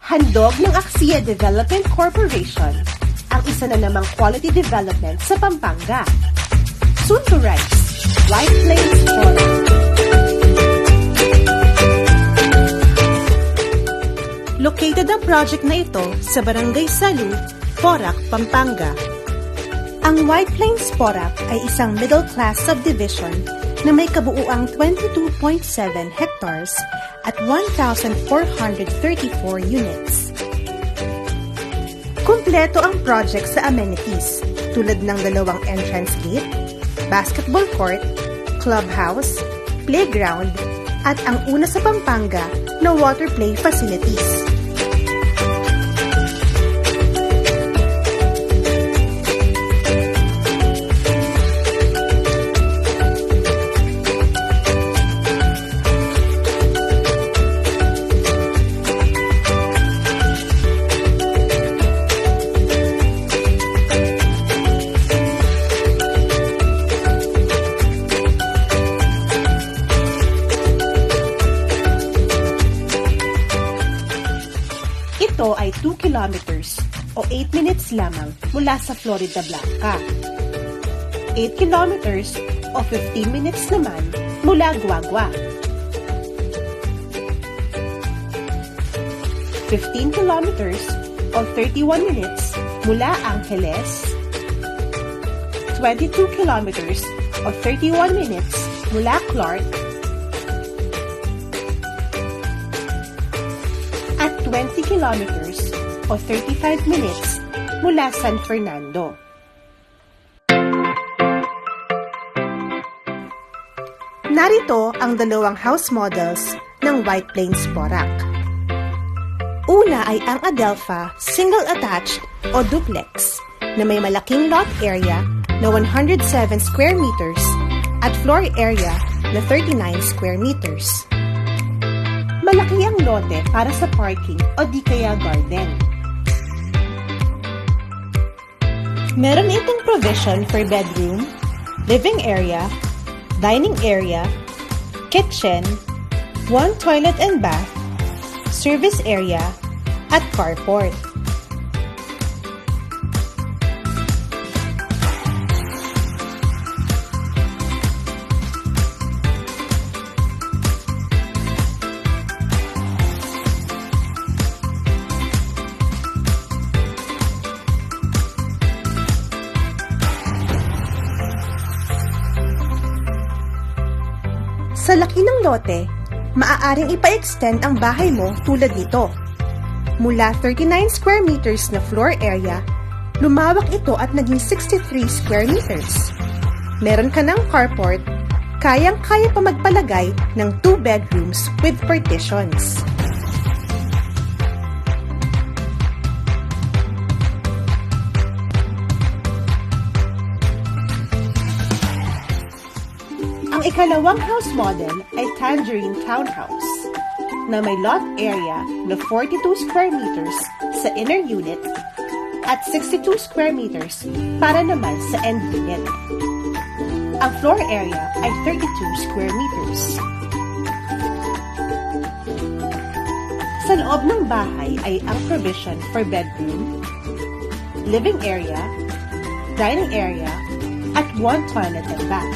Handog ng Axia Development Corporation ang isa na namang quality development sa Pampanga. Soon to rise, White Plains Porac. Located ang project na ito sa Barangay Salu, Porac, Pampanga. Ang White Plains Porac ay isang middle-class subdivision na may kabuuang 22.7 hectares at 1,434 units. Kumpleto ang project sa amenities tulad ng 2 entrance gate, basketball court, clubhouse, playground, at ang una sa Pampanga na water play facilities. Ito ay 2 kilometers o 8 minutes lamang mula sa Florida Blanca. 8 kilometers o 15 minutes naman mula Guagua. 15 kilometers o 31 minutes mula Angeles. 22 kilometers o 31 minutes mula Clark. At 20 kilometers o 35 minutes mula San Fernando. Narito ang 2 house models ng White Plains Porac. Una ay ang Adelpha single-attached o duplex na may malaking lot area na 107 square meters at floor area na 39 square meters. Malaki ang lote para sa parking o di kaya garden. Meron itong provision for bedroom, living area, dining area, kitchen, 1 toilet and bath, service area, at carport. Sa laki ng lote, maaaring ipa-extend ang bahay mo tulad nito. Mula 39 square meters na floor area, lumawak ito at naging 63 square meters. Meron ka ng carport, kayang-kaya pa magpalagay ng 2 bedrooms with partitions. Ang ikalawang house model ay Tangerine Townhouse na may lot area na 42 square meters sa inner unit at 62 square meters para naman sa end unit. Ang floor area ay 32 square meters. Sa loob ng bahay ay ang provision for bedroom, living area, dining area, at 1 toilet and bath.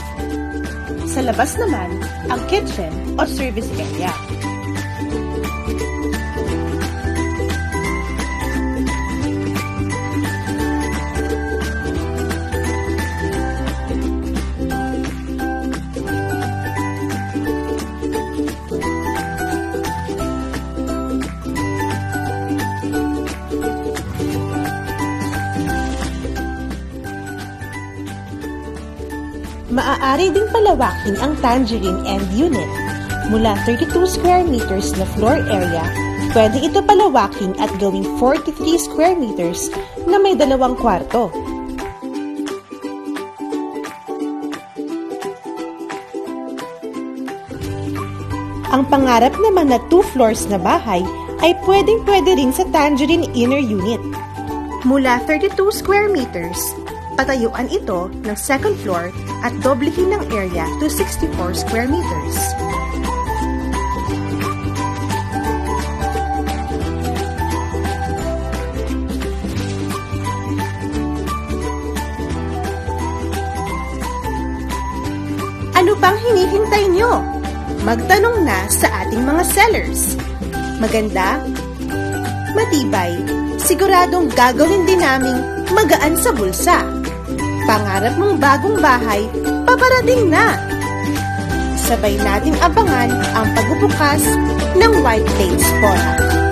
Sa labas naman, ang kitchen o service area. Maaari ding palawakin ang Tangerine end unit. Mula 32 square meters na floor area, pwede ito palawakin at gawing 43 square meters na may 2 kwarto. Ang pangarap naman na 2 floors na bahay ay pwedeng-pwede rin sa Tangerine inner unit. Mula 32 square meters, patayuan ito ng second floor at doblehin ng area to 64 square meters. pang hinihintay nyo? Magtanong na sa ating mga sellers. Maganda? Matibay, siguradong gagawin din naming magaan sa bulsa. Pangarap mong bagong bahay, paparating na! Sabay nating abangan ang pagbubukas ng White Plains Borac.